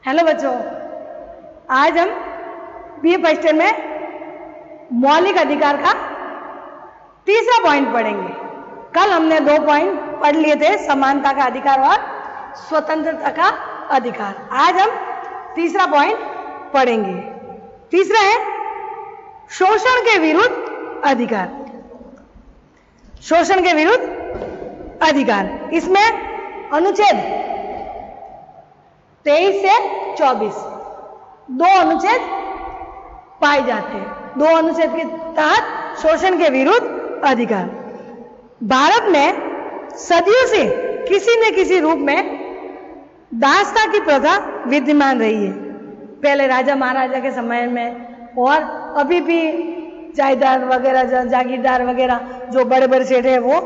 Hello बच्चों, आज हम बीए फर्स्ट ईयर में मौलिक अधिकार का तीसरा पॉइंट पढ़ेंगे। कल हमने 2 पॉइंट पढ़ लिए थे, समानता का अधिकार और स्वतंत्रता का अधिकार। आज हम तीसरा पॉइंट पढ़ेंगे। तीसरा है शोषण के विरुद्ध अधिकार। शोषण के विरुद्ध अधिकार, इसमें अनुच्छेद 23 से 24 2 अनुच्छेद पाए जाते हैं। 2 अनुच्छेद के तहत शोषण के विरुद्ध अधिकार। भारत में सदियों से किसी न किसी रूप में दासता की प्रथा विद्यमान रही है। पहले राजा महाराजा के समय में और अभी भी जायदार वगैरह, जागीरदार वगैरह जो बड़े बड़े सेठ है वो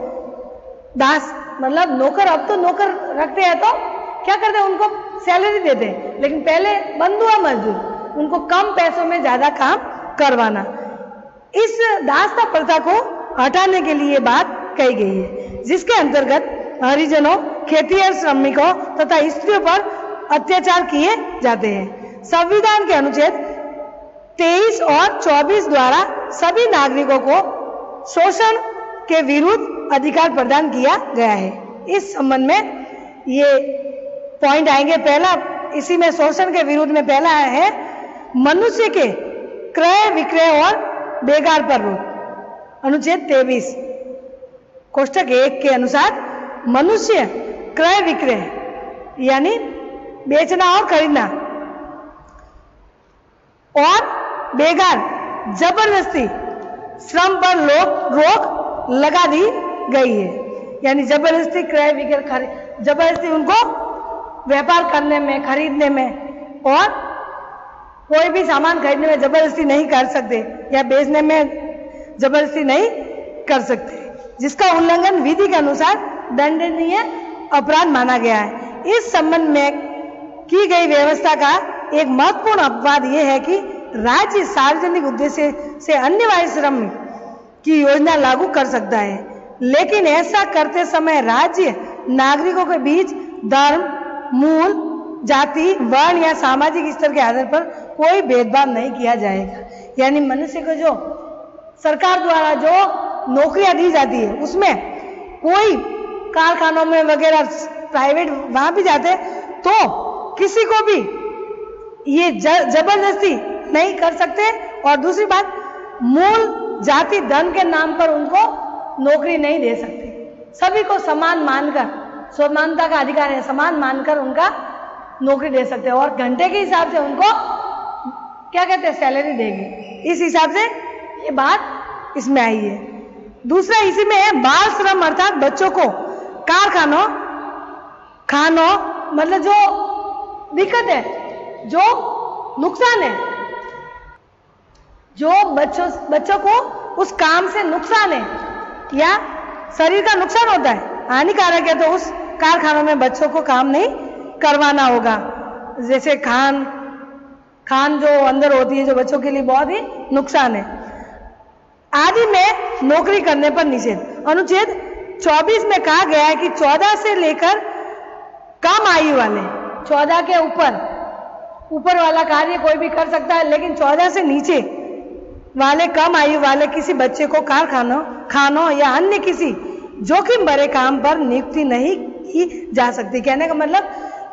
दास मतलब नौकर। अब तो नौकर रखते हैं तो क्या करते हैं, उनको सैलरी देते हैं, लेकिन पहले बंधुआ मजदूर, उनको कम पैसों में ज्यादा काम करवाना। इस दासता प्रथा को हटाने के लिए बात कही गई है, जिसके अंतर्गत हरिजनों, खेतिहर श्रमिकों तथा स्त्रियों पर अत्याचार किए जाते हैं। संविधान के अनुच्छेद 23 और 24 द्वारा सभी नागरिकों को शोषण के विरुद्ध अधिकार प्रदान किया गया है। इस संबंध में ये पॉइंट आएंगे। पहला इसी में शोषण के विरुद्ध में पहला है मनुष्य के क्रय विक्रय और बेगार पर रोक। अनुच्छेद 23 कोष्टक 1 के अनुसार मनुष्य क्रय विक्रय यानी बेचना और खरीदना और बेगार जबरदस्ती श्रम पर रोक लगा दी गई है। यानी जबरदस्ती क्रय विक्रय, जबरदस्ती उनको व्यापार करने में, खरीदने में और कोई भी सामान खरीदने में जबरदस्ती नहीं कर सकते या बेचने में जबरदस्ती नहीं कर सकते, जिसका उल्लंघन विधि के अनुसार दंडनीय अपराध माना गया है। इस संबंध में की गई व्यवस्था का एक महत्वपूर्ण अपवाद यह है कि राज्य सार्वजनिक उद्देश्य से अन्यवाय श्रम की योजना लागू कर सकता है, लेकिन ऐसा करते समय राज्य नागरिकों के बीच धर्म, मूल, जाति, वर्ण या सामाजिक स्तर के आधार पर कोई भेदभाव नहीं किया जाएगा। यानी मनुष्य को जो सरकार द्वारा जो नौकरियां दी जाती है उसमें कोई कारखानों में वगैरह प्राइवेट वहां भी जाते तो किसी को भी ये जबरदस्ती नहीं कर सकते। और दूसरी बात, मूल, जाति, धन के नाम पर उनको नौकरी नहीं दे सकते। सभी को समान मानकर, समानता का अधिकार है, समान मानकर उनका नौकरी दे सकते हैं और घंटे के हिसाब से उनको क्या कहते हैं, सैलरी देंगे। इस हिसाब से ये बात इसमें आई है। दूसरा इसी में है बाल श्रम, अर्थात बच्चों को कारखानों, खानों मतलब जो दिक्कत है, जो नुकसान है, जो बच्चों को उस काम से नुकसान है या शरीर का नुकसान होता है, हानिकारक है, तो उस कारखानों में बच्चों को काम नहीं करवाना होगा। जैसे खान जो अंदर होती है, जो बच्चों के लिए बहुत ही नुकसान है, आदि में नौकरी करने पर निषेध। अनुच्छेद 24 में कहा गया है कि 14 से लेकर कम आयु वाले, 14 के ऊपर वाला कार्य कोई भी कर सकता है, लेकिन 14 से नीचे वाले, कम आयु वाले किसी बच्चे को कारखानों, खानों या अन्य किसी जोखिम भरे काम पर नियुक्ति नहीं की जा सकती। कहने का मतलब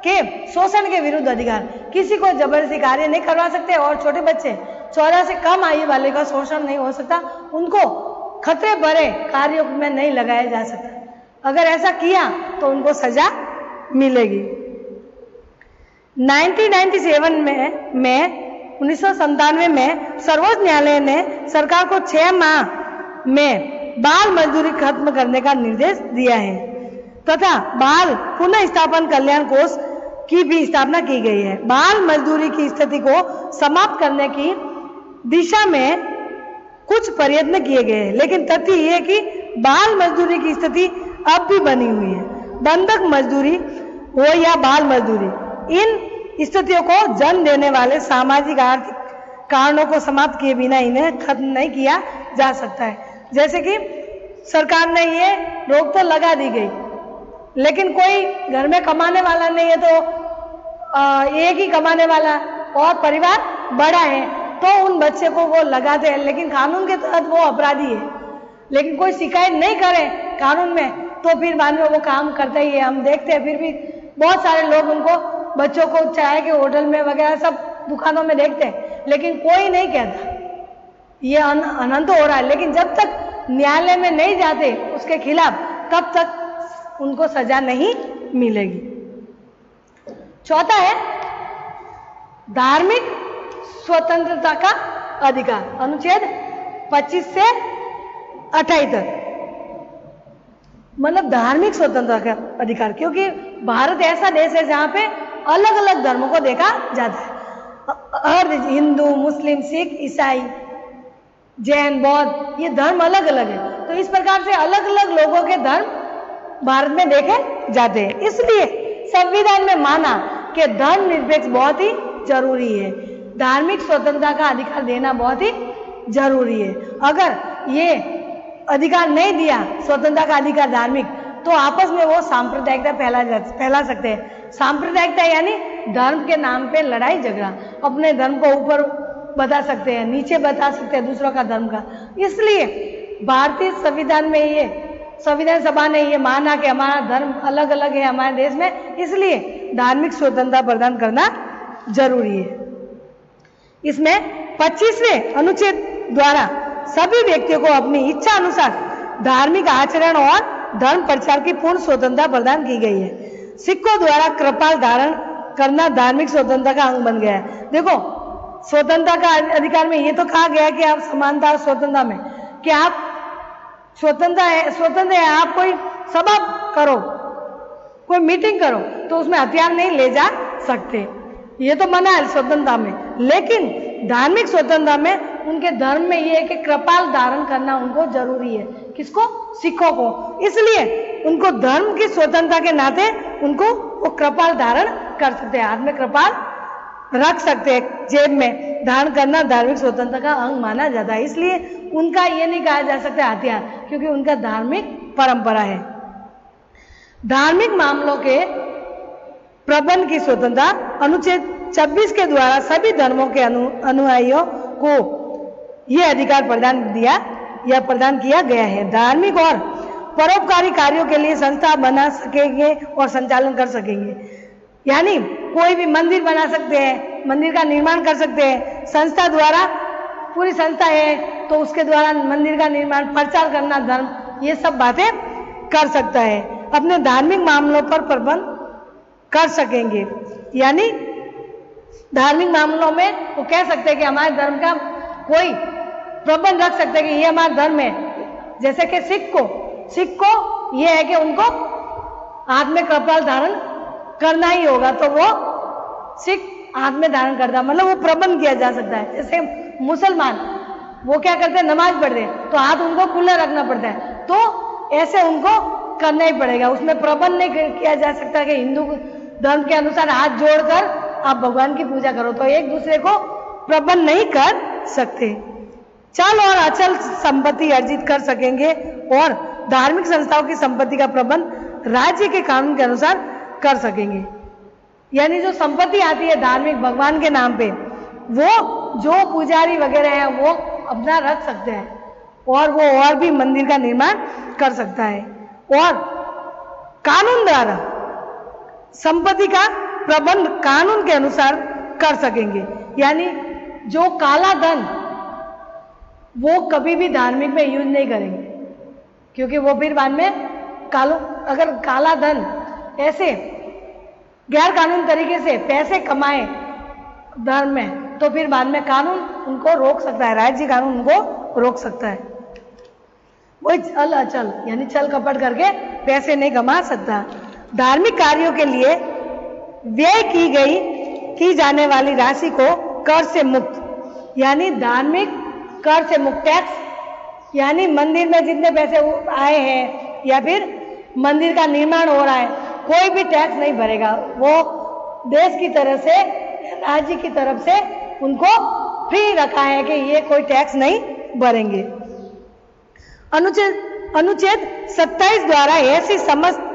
कि शोषण के विरुद्ध अधिकार, किसी को जबरदस्ती कार्य नहीं करवा सकते और छोटे बच्चे 14 से कम आयु वाले का शोषण नहीं हो सकता, उनको खतरे भरे कार्यों में नहीं लगाया जा सकता। अगर ऐसा किया तो उनको सजा मिलेगी। 1997 में 1997 में सर्वोच्च न्यायालय ने सरकार को 6 माह में बाल मजदूरी खत्म करने का निर्देश दिया है तथा बाल पुनः स्थापन कल्याण कोष की भी स्थापना की गई है। बाल मजदूरी की स्थिति को समाप्त करने की दिशा में कुछ प्रयत्न किए गए हैं, लेकिन तथ्य यह है कि बाल मजदूरी की स्थिति अब भी बनी हुई है। बंधक मजदूरी हो या बाल मजदूरी, इन स्थितियों को जन्म देने वाले सामाजिक आर्थिक कारणों को समाप्त किए बिना इन्हें खत्म नहीं किया जा सकता है। जैसे कि सरकार ने ये रोक तो लगा दी गई, लेकिन कोई घर में कमाने वाला नहीं है तो एक ही कमाने वाला और परिवार बड़ा है तो उन बच्चे को वो लगाते हैं, लेकिन कानून के तहत वो अपराधी है। लेकिन कोई शिकायत नहीं करे कानून में तो फिर बाद में वो काम करता ही है। हम देखते हैं फिर भी बहुत सारे लोग उनको बच्चों को चाय के होटल में वगैरह सब दुकानों में देखते हैं, लेकिन कोई नहीं कहता ये अनंत हो रहा है। लेकिन जब तक न्यायालय में नहीं जाते उसके खिलाफ तब तक उनको सजा नहीं मिलेगी। चौथा है धार्मिक स्वतंत्रता का अधिकार, अनुच्छेद 25 से 28 तक। मतलब धार्मिक स्वतंत्रता का अधिकार, क्योंकि भारत ऐसा देश है जहां पे अलग अलग धर्मों को देखा जाता है। हर हिंदू, मुस्लिम, सिख, ईसाई, जैन, बौद्ध, ये धर्म अलग अलग है। तो इस प्रकार से अलग अलग लोगों के धर्म भारत में देखे जाते हैं। इसलिए संविधान में माना कि धर्मनिरपेक्ष बहुत ही जरूरी है, धार्मिक स्वतंत्रता का अधिकार देना बहुत ही जरूरी है। अगर ये अधिकार नहीं दिया, स्वतंत्रता का अधिकार धार्मिक, तो आपस में वो सांप्रदायिकता फैला सकते हैं। सांप्रदायिकता यानी धर्म के नाम पे लड़ाई झगड़ा, अपने धर्म को ऊपर बता सकते हैं, नीचे बता सकते हैं दूसरों का धर्म का। इसलिए भारतीय संविधान में ये संविधान सभा ने ये माना कि हमारा धर्म अलग अलग है हमारे देश में, इसलिए धार्मिक स्वतंत्रता प्रदान करना जरूरी है। इसमें 25वें अनुच्छेद द्वारा सभी व्यक्तियों को अपनी इच्छा अनुसार धार्मिक आचरण और धर्म प्रचार की पूर्ण स्वतंत्रता प्रदान की गई है। सिखों द्वारा कृपाल धारण करना धार्मिक स्वतंत्रता का अंग बन गया है। देखो, स्वतंत्रता का अधिकार में ये तो कहा गया कि आप समानता और स्वतंत्रता में कि आप स्वतंत्र है, आप कोई सभा करो, कोई मीटिंग करो तो उसमें हथियार नहीं ले जा सकते, ये तो मना है स्वतंत्रता में। लेकिन धार्मिक स्वतंत्रता में उनके धर्म में ये है कि कृपाल धारण करना उनको जरूरी है। किसको? सिखों को। इसलिए उनको धर्म की स्वतंत्रता के नाते उनको वो कृपाल धारण कर सकते हैं, हाथ में कृपाल रख सकते हैं, जेब में धारण करना धार्मिक स्वतंत्रता का अंग माना जाता है। इसलिए उनका ये नहीं कहा जा सकता हथियार, क्योंकि उनका धार्मिक परंपरा है। धार्मिक मामलों के प्रबंध की स्वतंत्रता अनुच्छेद 26 के द्वारा सभी धर्मों के अनुयायियों को यह अधिकार प्रदान किया गया है। धार्मिक और परोपकारी कार्यों के लिए संस्था बना सकेंगे और संचालन कर सकेंगे। यानी कोई भी मंदिर बना सकते हैं, मंदिर का निर्माण कर सकते हैं, संस्था द्वारा, पूरी संस्था है तो उसके द्वारा मंदिर का निर्माण, प्रचार करना धर्म, ये सब बातें कर सकता है। अपने धार्मिक मामलों पर प्रबंध कर सकेंगे। यानी धार्मिक मामलों में वो कह सकते हैं कि हमारे धर्म का कोई प्रबंध रख सकते हैं कि ये हमारा धर्म है। जैसे कि सिख को ये है कि उनको हाथ में कपाल धारण करना ही होगा, तो वो सिख हाथ में धारण करता, मतलब वो प्रबंध किया जा सकता है। जैसे मुसलमान वो क्या करते हैं, नमाज पढ़ते हैं तो हाथ उनको खुला रखना पड़ता है, तो ऐसे उनको करना ही पड़ेगा। उसमें प्रबंध नहीं किया जा सकता कि हिंदू धर्म के अनुसार हाथ जोड़कर आप भगवान की पूजा करो, तो एक दूसरे को प्रबंध नहीं कर सकते। चल और अचल संपत्ति अर्जित कर सकेंगे और धार्मिक संस्थाओं की संपत्ति का प्रबंध राज्य के कानून के अनुसार कर सकेंगे। यानी जो संपत्ति आती है धार्मिक भगवान के नाम पे, वो जो पुजारी वगैरह है वो अपना रख सकते हैं और वो और भी मंदिर का निर्माण कर सकता है, और कानून द्वारा संपत्ति का प्रबंध कानून के अनुसार कर सकेंगे। यानी जो काला धन वो कभी भी धार्मिक में यूज नहीं करेंगे, क्योंकि वो फिर बाद में अगर काला धन ऐसे गैर कानून तरीके से पैसे कमाए धर्म में, तो फिर बाद में कानून उनको रोक सकता है, राज्य कानून उनको रोक सकता है। वही छल अचल यानी छल कपट करके पैसे नहीं कमा सकता। धार्मिक कार्यों के लिए व्यय की जाने वाली राशि को कर से मुक्त, यानी धार्मिक कर से मुक्त, टैक्स, यानी मंदिर में जितने पैसे आए हैं या फिर मंदिर का निर्माण हो रहा है, कोई भी टैक्स नहीं भरेगा। वो देश की तरफ से, राज्य की तरफ से उनको फ्री रखा है कि ये कोई टैक्स नहीं भरेंगे। अनुच्छेद 27 द्वारा ऐसी समस्त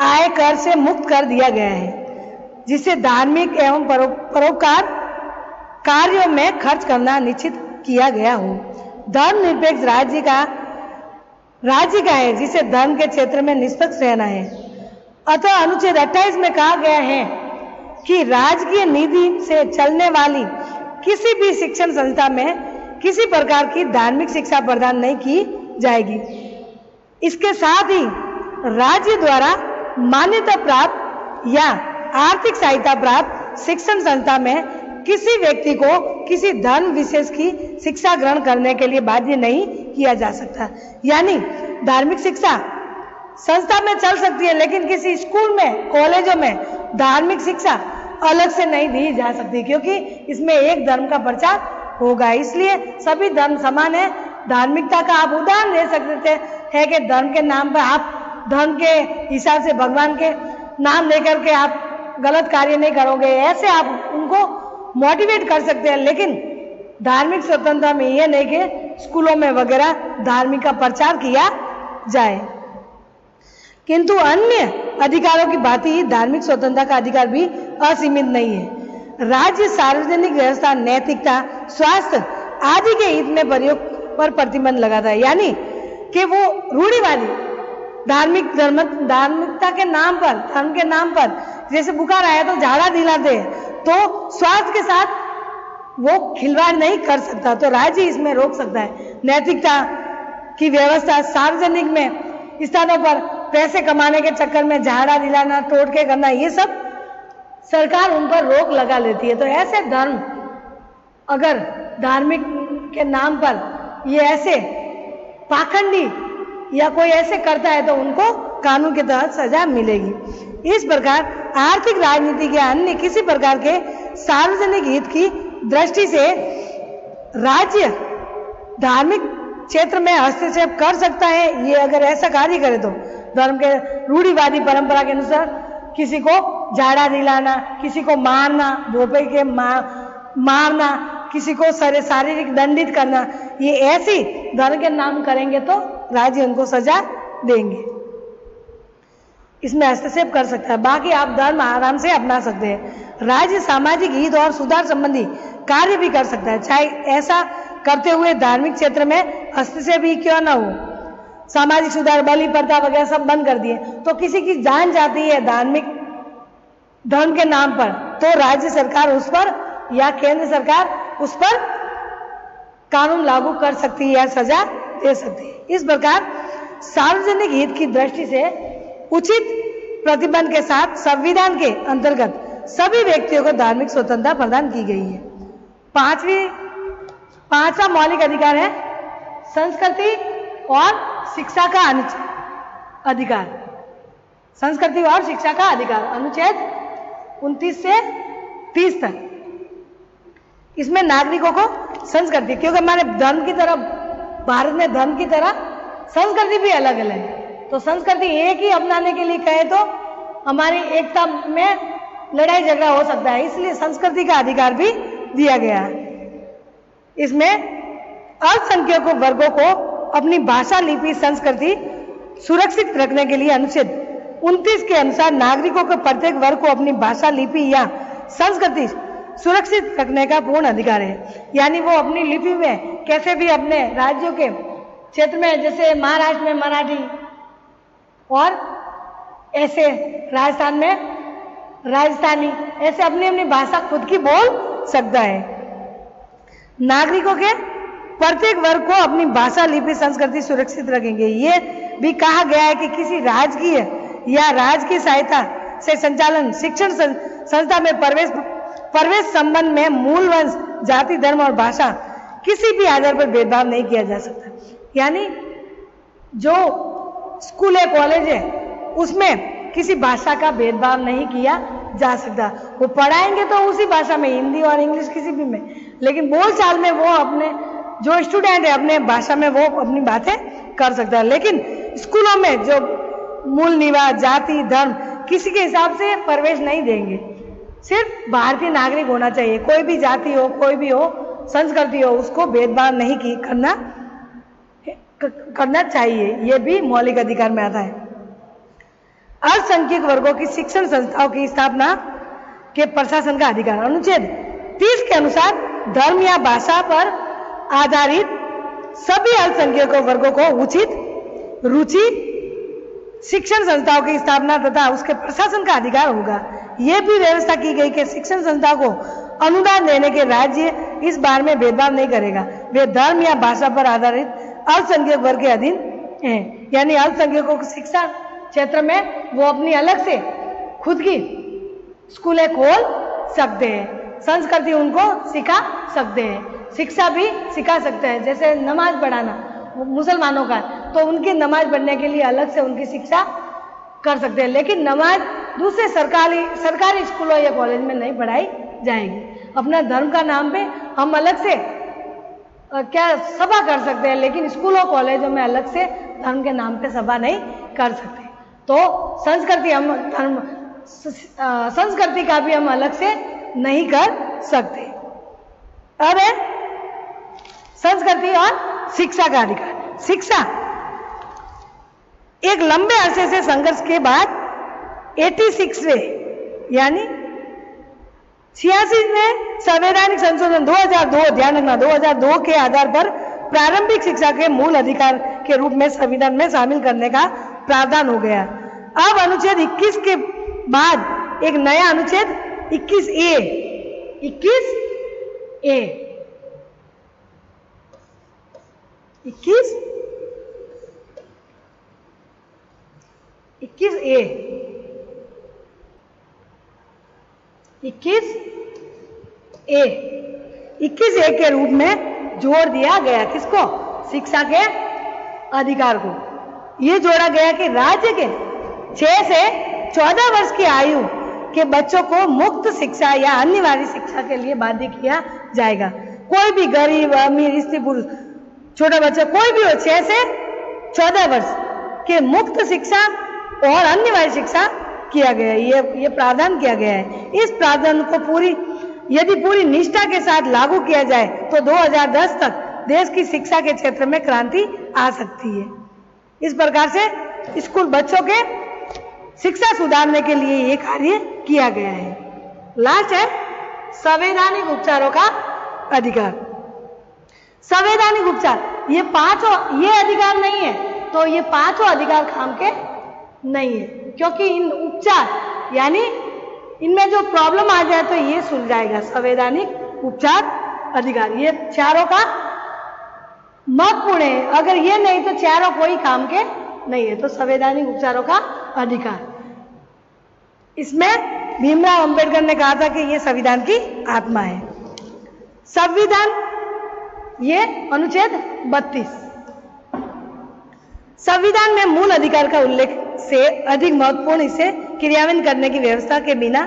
आय कर से मुक्त कर दिया गया है जिसे धार्मिक एवं परोपकार कार्यों में खर्च करना निश्चित किया गया हो। धर्मनिरपेक्ष राज्य का है जिसे धर्म के क्षेत्र में निष्पक्ष रहना है। अतः अनुच्छेद 28 में कहा गया है कि राजकीय निधि से चलने वाली किसी भी शिक्षण संस्था में किसी प्रकार की धार्मिक शिक्षा प्रदान नहीं की जाएगी। इसके साथ ही राज्य द्वारा मान्यता प्राप्त या आर्थिक सहायता प्राप्त शिक्षण संस्था में किसी व्यक्ति को किसी धर्म विशेष की शिक्षा ग्रहण करने के लिए बाध्य नहीं किया जा सकता। यानी धार्मिक शिक्षा संस्था में चल सकती है, लेकिन किसी स्कूल में, कॉलेजों में धार्मिक शिक्षा अलग से नहीं दी जा सकती, क्योंकि इसमें एक धर्म का प्रचार होगा। इसलिए सभी धर्म समान है। धार्मिकता का आप उदाहरण दे सकते हैं कि धर्म के नाम पर आप धर्म के हिसाब से भगवान के नाम लेकर के आप गलत कार्य नहीं करोगे, ऐसे आप उनको मोटिवेट कर सकते हैं। लेकिन धार्मिक स्वतंत्रता में यह नहीं कि स्कूलों में वगैरह धार्मिक का प्रचार किया जाए। किंतु अन्य अधिकारों की भांति ही धार्मिक स्वतंत्रता का अधिकार भी असीमित नहीं है। राज्य सार्वजनिक व्यवस्था, नैतिकता, स्वास्थ्य आदि के हित में प्रयोग पर प्रतिबंध लगाता है। यानी कि वो रूढ़िवादी धार्मिकता के नाम पर, धर्म के नाम पर, जैसे बुखार आया तो झाड़ा दिलाते हैं, तो स्वास्थ्य के साथ वो खिलवाड़ नहीं कर सकता, तो राज्य इसमें रोक सकता है। नैतिकता की व्यवस्था, सार्वजनिक में स्थानों पर पैसे कमाने के चक्कर में झाड़ा दिलाना, टोटके करना, ये सब सरकार उन पर रोक लगा लेती है। तो ऐसे धर्म अगर धार्मिक के नाम पर ये ऐसे पाखंडी या कोई ऐसे करता है तो उनको कानून के तहत सजा मिलेगी। इस प्रकार आर्थिक, राजनीतिक या अन्य किसी प्रकार के सार्वजनिक हित की दृष्टि से राज्य धार्मिक क्षेत्र में हस्तक्षेप कर सकता है। ये अगर ऐसा कार्य करे तो धर्म के रूढ़िवादी परंपरा के अनुसार किसी को झाड़ा दिलाना, किसी को मारना, भोपे के मारना, किसी को शारीरिक दंडित करना, ये ऐसी धर्म के नाम करेंगे तो राज्य उनको सजा देंगे। इसमें हस्तक्षेप कर सकता है। बाकी आप धर्म आराम से अपना सकते हैं। राज्य सामाजिक हित और सुधार संबंधी कार्य भी कर सकता है, चाहे ऐसा करते हुए धार्मिक क्षेत्र में हस्तक्षेप ही क्यों ना हो। सामाजिक सुधार, बलि प्रथा वगैरह सब बंद कर दिए, तो किसी की जान जाती है धार्मिक धर्म के नाम पर, तो राज्य सरकार उस पर या केंद्र सरकार उस पर कानून लागू कर सकती है या सजा दे सकती है। इस प्रकार सार्वजनिक हित की दृष्टि से उचित प्रतिबंध के साथ संविधान के अंतर्गत सभी व्यक्तियों को धार्मिक स्वतंत्रता प्रदान की गई है। पांचवा मौलिक अधिकार है संस्कृति और शिक्षा का अधिकार। संस्कृति और शिक्षा का अधिकार, अनुच्छेद 29 से 30 तक। इसमें नागरिकों को संस्कृति, क्योंकि हमारे धर्म की तरह, भारत में धर्म की तरह संस्कृति भी अलग अलग है, तो संस्कृति एक ही अपनाने के लिए कहे तो हमारी एकता में लड़ाई झगड़ा हो सकता है, इसलिए संस्कृति का अधिकार भी दिया गया है। इसमें अल्पसंख्यक वर्गों को अपनी भाषा, लिपि, संस्कृति सुरक्षित रखने के लिए अनुच्छेद 29 के अनुसार नागरिकों के प्रत्येक वर्ग को अपनी भाषा, लिपि या संस्कृति सुरक्षित रखने का पूर्ण अधिकार है। यानी वो अपनी लिपि में कैसे भी अपने राज्यों के क्षेत्र में, जैसे महाराष्ट्र में मराठी और ऐसे राजस्थान में राजस्थानी, ऐसे अपनी अपनी भाषा खुद की बोल सकता है। नागरिकों के प्रत्येक वर्ग को अपनी भाषा, लिपि, संस्कृति सुरक्षित रखेंगे। ये भी कहा गया है कि किसी राजकीय या राजकीय सहायता से संचालन शिक्षण संस्था में प्रवेश संबंध में मूल वंश, जाति, धर्म और भाषा किसी भी आधार पर भेदभाव नहीं किया जा सकता। यानी जो स्कूल है, कॉलेज है, उसमें किसी भाषा का भेदभाव नहीं किया जा सकता। वो पढ़ाएंगे तो उसी भाषा में, हिंदी और इंग्लिश किसी भी में, लेकिन बोलचाल में वो अपने जो स्टूडेंट है अपने भाषा में वो अपनी बातें कर सकता है। लेकिन स्कूलों में जो मूल निवास, जाति, धर्म किसी के हिसाब से प्रवेश नहीं देंगे। सिर्फ भारतीय नागरिक होना चाहिए, कोई भी जाति हो, कोई भी हो, संस्कृति हो, उसको भेदभाव नहीं करना चाहिए। ये भी मौलिक अधिकार में आता है। अल्पसंख्यक वर्गों की शिक्षण संस्थाओं की स्थापना के प्रशासन का अधिकार। अनुच्छेद 30 के अनुसार धर्म या भाषा पर आधारित सभी अल्पसंख्यक वर्गों को उचित रुचि शिक्षण संस्थाओं की स्थापना तथा उसके प्रशासन का अधिकार होगा। यह भी व्यवस्था की गई कि शिक्षण संस्था को अनुदान देने के राज्य इस बारे में भेदभाव नहीं करेगा, वे धर्म या भाषा पर आधारित अल्पसंख्यक वर्ग के अधीन हैं। यानी अल्पसंख्यकों को शिक्षा क्षेत्र में वो अपनी अलग से खुद की स्कूलें खोल सकते हैं, संस्कृति उनको सिखा सकते हैं, शिक्षा भी सिखा सकते हैं। जैसे नमाज पढ़ाना मुसलमानों का, तो उनकी नमाज पढ़ने के लिए अलग से उनकी शिक्षा कर सकते हैं, लेकिन नमाज दूसरे सरकारी स्कूलों या कॉलेज में नहीं पढ़ाई जाएगी। अपना धर्म का नाम पे हम अलग से क्या सभा कर सकते हैं, लेकिन स्कूलों कॉलेजों में अलग से धर्म के नाम पे सभा नहीं कर सकते। तो संस्कृति का भी हम अलग से नहीं कर सकते। अब है संस्कृति और शिक्षा का अधिकार। शिक्षा एक लंबे अरसे से संघर्ष के बाद 86वें यानी 86वें संवैधानिक संशोधन 2002, ध्यान रखना 2002 के आधार पर प्रारंभिक शिक्षा के मूल अधिकार के रूप में संविधान में शामिल करने का प्रावधान हो गया। अब अनुच्छेद 21 के बाद एक नया अनुच्छेद 21A 21A के रूप में जोड़ दिया गया। किसको? शिक्षा के अधिकार को। यह जोड़ा गया कि राज्य के 6 से 14 वर्ष की आयु के बच्चों को मुफ्त शिक्षा या अनिवार्य शिक्षा के लिए बाध्य किया जाएगा। कोई भी गरीब, अमीर, स्त्री, पुरुष, छोटा बच्चा कोई भी हो, 6 से 14 वर्ष के मुफ्त शिक्षा और अनिवार्य शिक्षा किया गया है। ये प्रावधान किया गया है। इस प्रावधान को यदि पूरी निष्ठा के साथ लागू किया जाए तो 2010 तक देश की शिक्षा के क्षेत्र में क्रांति आ सकती है। इस प्रकार से स्कूल बच्चों के शिक्षा सुधारने के लिए ये कार्य किया गया है। लास्ट है संवैधानिक उपचारों का अधिकार। संवैधानिक उपचार, ये अधिकार नहीं है, तो ये 5 अधिकार काम के नहीं है, क्योंकि इन उपचार यानी इनमें जो प्रॉब्लम आ जाए तो ये सुलझाएगा संवैधानिक उपचार अधिकार। ये चारों का महत्वपूर्ण है, अगर ये नहीं तो चारों कोई काम के नहीं है। तो संवैधानिक उपचारों का अधिकार, इसमें भीमराव अंबेडकर ने कहा था कि ये संविधान की आत्मा है। संविधान, ये अनुच्छेद 32 संविधान में मूल अधिकार का उल्लेख से अधिक महत्वपूर्ण, इसे क्रियान्वयन करने की व्यवस्था के बिना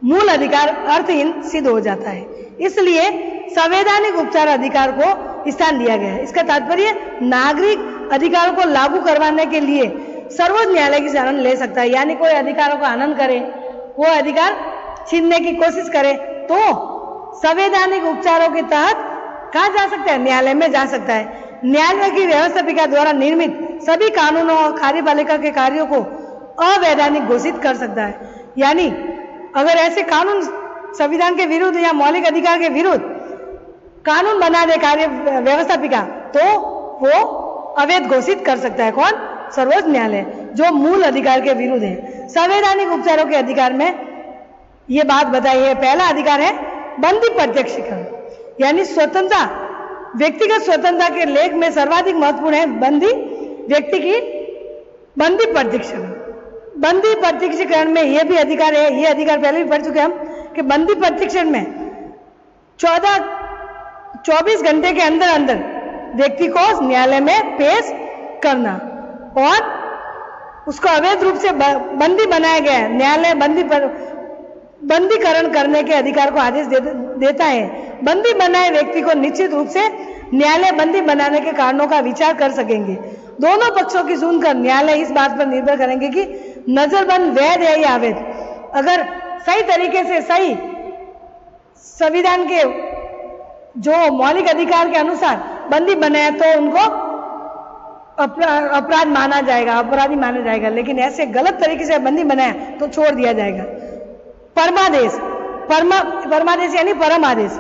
मूल अधिकार अर्थहीन सिद्ध हो जाता है। इसलिए संवैधानिक उपचार अधिकार को स्थान दिया गया है। इसका तात्पर्य नागरिक अधिकारों को लागू करवाने के लिए सर्वोच्च न्यायालय की शरण ले सकता है। यानी कोई अधिकारों का हनन करे, वो अधिकार छीनने की कोशिश करे, तो संवैधानिक उपचारों के तहत कहा जा सकता है? न्यायालय में जा सकता है। न्यायालय की व्यवस्थापिका द्वारा निर्मित सभी कानूनों और कार्यपालिका के कार्यों को अवैधानिक घोषित कर सकता है। यानी अगर ऐसे कानून संविधान के विरुद्ध या मौलिक अधिकार के विरुद्ध कानून बना दे कार्य व्यवस्थापिका, तो वो अवैध घोषित कर सकता है। कौन? सर्वोच्च न्यायालय, जो मूल अधिकार के विरुद्ध है। संवैधानिक उपचारों के अधिकार में ये बात बताई है। पहला अधिकार है बंदी प्रत्यक्षीकरण, यानी स्वतंत्रता, व्यक्तिगत स्वतंत्रता के लेख में सर्वाधिक महत्वपूर्ण है बंदी व्यक्ति की बंदी प्रत्यक्षीकरण। बंदी प्रत्यक्षीकरण में यह भी अधिकार है, ये अधिकार पहले भी पढ़ चुके हम, कि बंदी प्रत्यक्षीकरण में 24 घंटे के अंदर अंदर व्यक्ति को न्यायालय में पेश करना, और उसको अवैध रूप से बंदी बनाया गया है। न्यायालय बंदीकरण करने के अधिकार को आदेश देता है। बंदी बनाए व्यक्ति को निश्चित रूप से न्यायालय बंदी बनाने के कारणों का विचार कर सकेंगे। दोनों पक्षों की सुनकर न्यायालय इस बात पर निर्भर करेंगे कि नजरबंद वैध है या अवैध। अगर सही तरीके से, सही संविधान के जो मौलिक अधिकार के अनुसार बंदी बनाया तो उनको अपराध माना जाएगा, अपराधी माना जाएगा। लेकिन ऐसे गलत तरीके से बंदी बनाया तो छोड़ दिया जाएगा। परमादेश, परमादेश यानी परम आदेश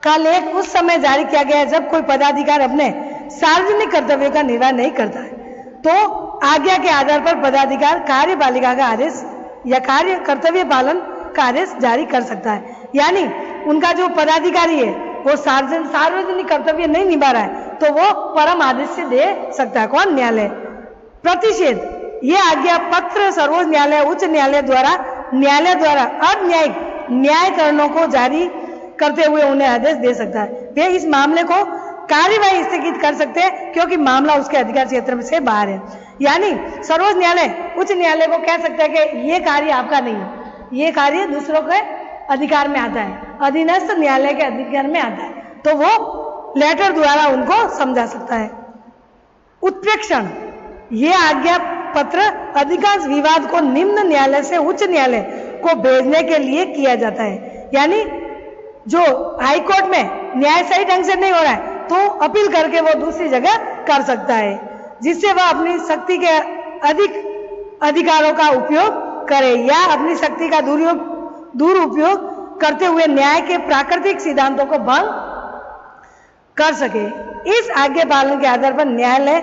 का लेख उस समय जारी किया गया जब कोई पदाधिकारी अपने सार्वजनिक कर्तव्यों का निर्वाह नहीं करता है, तो आज्ञा के आधार पर पदाधिकारी कार्यपालिका का आदेश या कार्य कर्तव्य पालन का आदेश जारी कर सकता है। यानी उनका जो पदाधिकारी है वो सार्वजनिक कर्तव्य नहीं निभा रहा है तो वो परम आदेश से दे सकता है। कौन? न्यायालय। प्रतिषेध, ये आज्ञा पत्र सर्वोच्च न्यायालय, उच्च न्यायालय द्वारा अन्यायिक न्यायकरणों को जारी करते हुए उन्हें आदेश दे सकता है। वे इस मामले को कार्यवाही स्थगित कर सकते हैं क्योंकि मामला उसके अधिकार क्षेत्र से बाहर है। यानी सर्वोच्च न्यायालय उच्च न्यायालय को कह सकता है कि ये कार्य आपका नहीं है, ये कार्य दूसरों के अधिकार में आता है, अधीनस्थ न्यायालय के अधिकार में आता है, तो वो लेटर द्वारा उनको समझा सकता है। उत्प्रेक्षण, ये आज्ञा पत्र अधिकांश विवाद को निम्न न्यायालय से उच्च न्यायालय को भेजने के लिए किया जाता है। यानी जो हाई कोर्ट में न्याय सही ढंग से नहीं हो रहा है तो अपील करके वो दूसरी जगह कर सकता है, जिससे वह अपनी शक्ति के अधिक अधिकारों का उपयोग करे या अपनी शक्ति का दुरुपयोग करते हुए न्याय के प्राकृतिक सिद्धांतों को भंग कर सके। इस आज्ञा पालन के आधार पर न्यायालय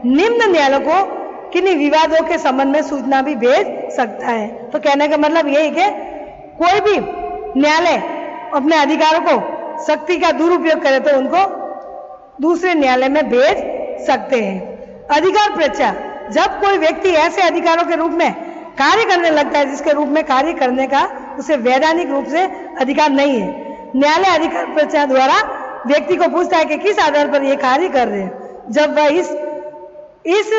निम्न न्यायालय को किन्हीं विवादों के संबंध में सूचना भी भेज सकता है। तो कहने का मतलब यही कि कोई भी न्यायालय अपने अधिकारों को शक्ति का दुरुपयोग करे तो उनको दूसरे न्यायालय में भेज सकते हैं। अधिकार परीक्षा, जब कोई व्यक्ति ऐसे अधिकारों के रूप में कार्य करने लगता है जिसके रूप में कार्य करने का उसे वैधानिक रूप से अधिकार नहीं है, न्यायालय अधिकार परीक्षा द्वारा व्यक्ति को पूछता है कि किस आधार पर ये कार्य कर रहे हैं। जब वह इस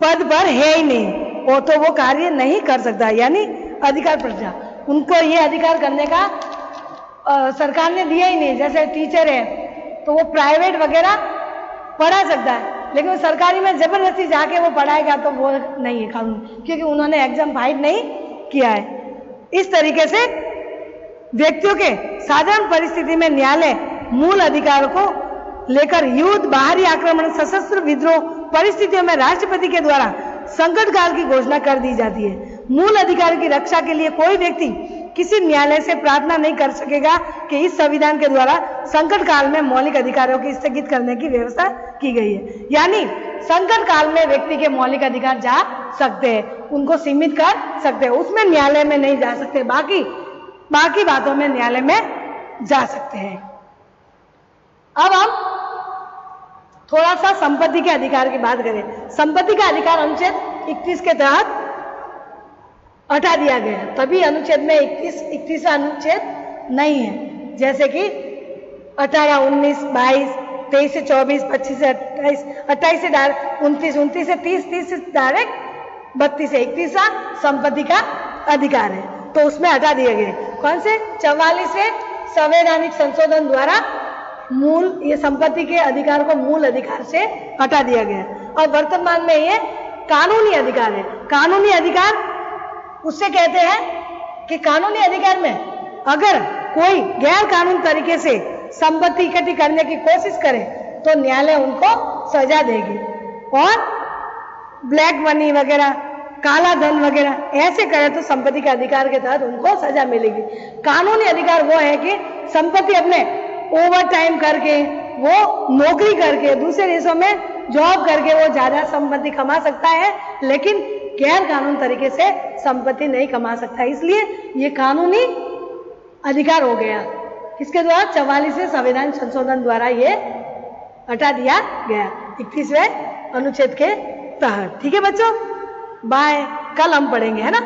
पद पर है ही नहीं वो तो वो कार्य नहीं कर सकता। यानी अधिकार परीक्षा, उनको ये अधिकार करने का सरकार ने दिया ही नहीं। जैसे टीचर है तो वो प्राइवेट वगैरह पढ़ा सकता है, लेकिन वो सरकारी में जबरदस्ती जाके वो पढ़ाएगा तो वो नहीं है कानून, क्योंकि उन्होंने एग्जाम फाइट नहीं किया है। इस तरीके से व्यक्तियों के साधारण परिस्थिति में न्यायालय मूल अधिकारों को लेकर युद्ध, बाहरी आक्रमण, सशस्त्र विद्रोह परिस्थितियों में राष्ट्रपति के द्वारा संकट काल की घोषणा कर दी जाती है। मूल अधिकार की रक्षा के लिए कोई व्यक्ति किसी न्यायालय से प्रार्थना नहीं कर सकेगा कि इस संविधान के द्वारा संकट काल में मौलिक अधिकारों की स्थगित करने की व्यवस्था की गई है। यानी संकट काल में व्यक्ति के मौलिक अधिकार जा सकते हैं, उनको सीमित कर सकते हैं, उसमें न्यायालय में नहीं जा सकते, बाकी बातों में न्यायालय में जा सकते हैं। अब हम थोड़ा सा संपत्ति के अधिकार की बात करें। संपत्ति का अधिकार अनुच्छेद 31 के तहत हटा दिया गया, तभी अनुच्छेद में 31 अनुच्छेद नहीं है, जैसे कि 18, 19, 22, 23 से 24, 25 से 28, 28 से डायरेक्ट 29, 29 से 30, 30 से डायरेक्ट 32 से 31 संपत्ति का अधिकार है, तो उसमें हटा दिए गए। कौन से? 44वें संवैधानिक संशोधन द्वारा मूल ये संपत्ति के अधिकार को मूल अधिकार से हटा दिया गया और वर्तमान में ये कानूनी अधिकार है। कानूनी अधिकार उससे कहते हैं कि कानूनी अधिकार में अगर कोई गैर कानूनी तरीके से संपत्ति इकट्ठी करने की कोशिश करे तो न्यायालय उनको सजा देगी, और ब्लैक मनी वगैरह, काला धन वगैरह ऐसे करे तो संपत्ति के अधिकार के तहत उनको सजा मिलेगी। कानूनी अधिकार वो है कि संपत्ति अपने ओवर टाइम करके, वो नौकरी करके, दूसरे देशों में जॉब करके वो ज्यादा संपत्ति कमा सकता है, लेकिन गैर कानूनी तरीके से संपत्ति नहीं कमा सकता। इसलिए ये कानूनी अधिकार हो गया, किसके द्वारा? 44वें संविधान संशोधन द्वारा ये हटा दिया गया 31वें अनुच्छेद के तहत। ठीक है बच्चों, बाय, कल हम पढ़ेंगे, है ना।